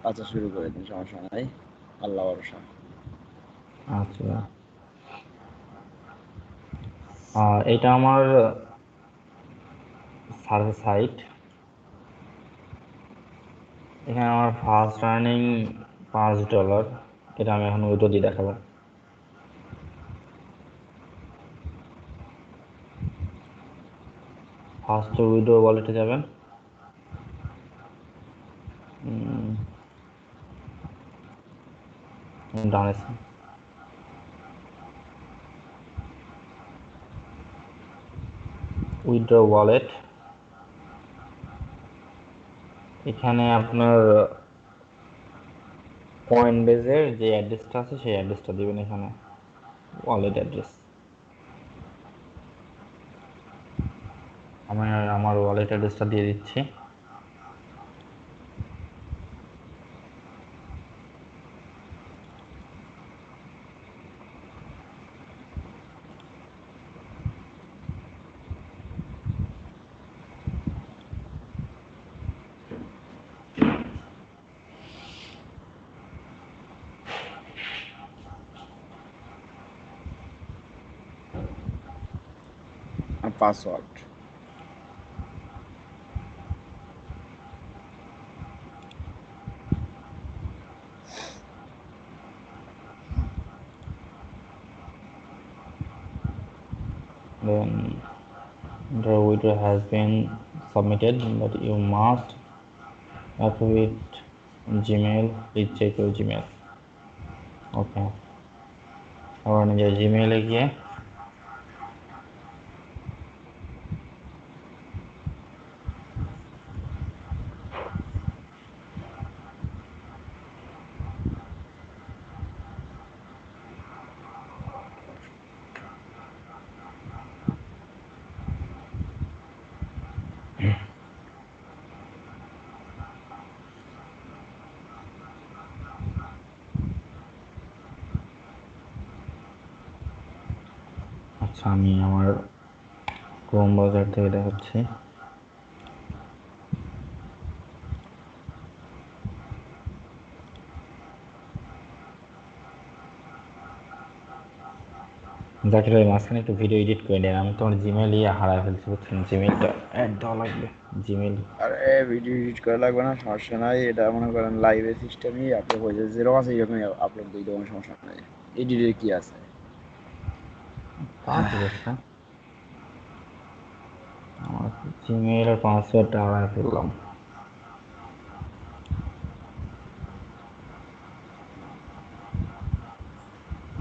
আচ্ছা শুরু করে দিন, সমস্যা নাই, আল্লাহ ভরসা। আচ্ছা, এটা আমার সার্ভে সাইট। এখানে আমার ফার্স্ট আর্নিং $5। এটা আমি এখন উইড্রো দিয়ে দেখাবো। ফার্স্ট উইড্রো ওয়ালেটে যাবেন। ডান উইথড্র ওয়ালেট। এখানে আপনার কয়েনবেজের যে অ্যাড্রেসটা আছে সেই অ্যাড্রেসটা দিবেন এখানে, ওয়ালেট অ্যাড্রেস। আমি আমার ওয়ালেট অ্যাড্রেসটা দিয়ে দিচ্ছি। আর password Then the withdrawal has been submitted, but you must approve it Gmail. Please check your Gmail. Okay. আবার নিজের জিমেইলে গিয়ে আচ্ছা, আমি আমার ক্রোম ব্রাউজার থেকে দেখাচ্ছি। জাকির ভাই, মাঝখানে একটু ভিডিও এডিট করে নেন, আমি তোমার জিমেইল হারাই ফেলছি, বুঝছেন? জিমেইলটা অ্যাড দেওয়া লাগবে, জিমেইল। আর ভিডিও এডিট করা লাগবে না, সমস্যা নাই। এটা মনে করেন লাইভে সিস্টেমই, আপনি হয়ে যায় যেরকম আছে এরকমই আপলোড দিয়ে দেবেন, সমস্যা নাই। এডিটের কি আছে? তা ঠিক আছে। আমার জিমেইলের পাসওয়ার্ডটা হারাই ফেললাম।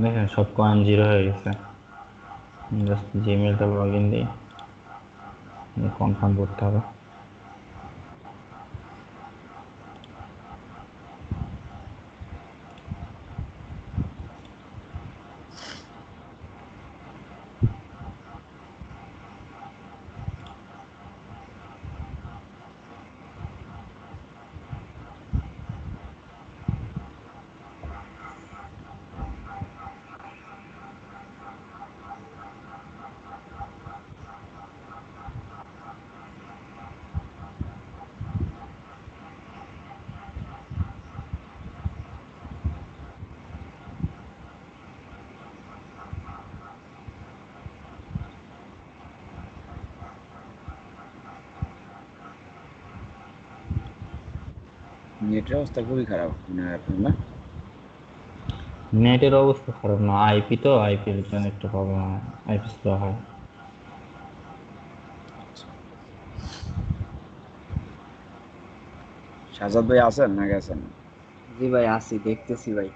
দেখেন সব কয়েন জিরো হয়ে গেছে। জাস্ট জিমেইলটা লগ ইন দিয়ে কনফার্ম করতে হবে। নেটের অবস্থা খুবই খারাপ মনে হয় আপনার, না? নেটের অবস্থা খারাপ না, আইপি তো, আইপির জন্য একটু প্রবলেম হয়, আইপি স্লো হয়। শাহজাদ ভাই আছেন না গেছেন? জি ভাই, আসি, দেখতেছি ভাই।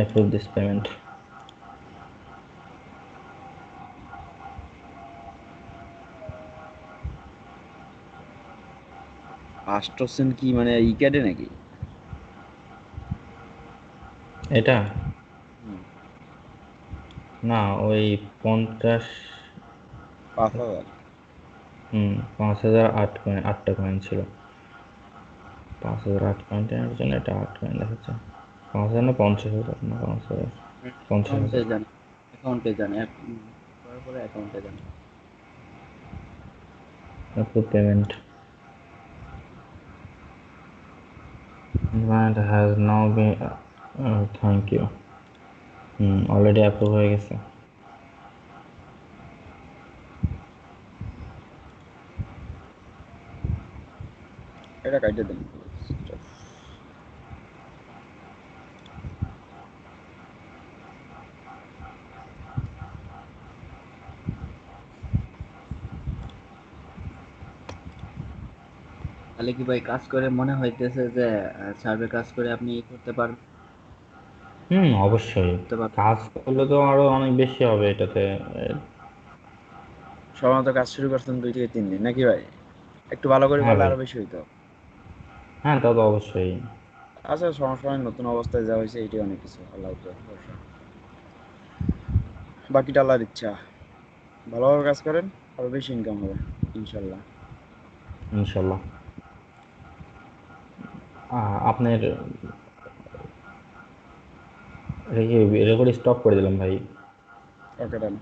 Approve this payment. আসতেছেন কি মানে ই ক্যাডে নাকি? এটা না, ওই 50, 5,000? 5008 কয়েন, 8টা কয়েন ছিল। 5,000 8 কয়েনের জন্য এটা 8 কয়েন দেখাচ্ছে। 5,000 না 50,000 না 5,000 অ্যাকাউন্টে 50,000 যান, অ্যাকাউন্টে যান, করার পরে অ্যাকাউন্টে যান। approve payment has now been thank you already approve হয়ে গেছে। এটা কাটে দেন। তাহলে কি ভাই কাজ করে মনে হইতেছে যে সার্ভে কাজ করে আপনি করতে পারবেন? অবশ্যই কাজ করলে তো আরো অনেক বেশি হবে এটাতে। সাধারণত কাজ শুরু করছেন 2 থেকে 3 দিন নাকি ভাই? একটু ভালো করে হ্যাঁ পারলে ভাই, আরো বেশি হইতো। হ্যাঁ তা তো অবশ্যই। আচ্ছা, সমস্যা নাই, নতুন অবস্থায় যা হয়েছে এটাই অনেক কিছু, আল্লাহ ভরসা। বাকিটা আল্লাহর ইচ্ছা। ভালোভাবে কাজ করেন, আরো বেশি ইনকাম হবে ইনশাল্লাহ। ইনশাল্লাহ। আপনার রেকর্ড স্টপ করে দিলাম ভাই। ওকে, ডান।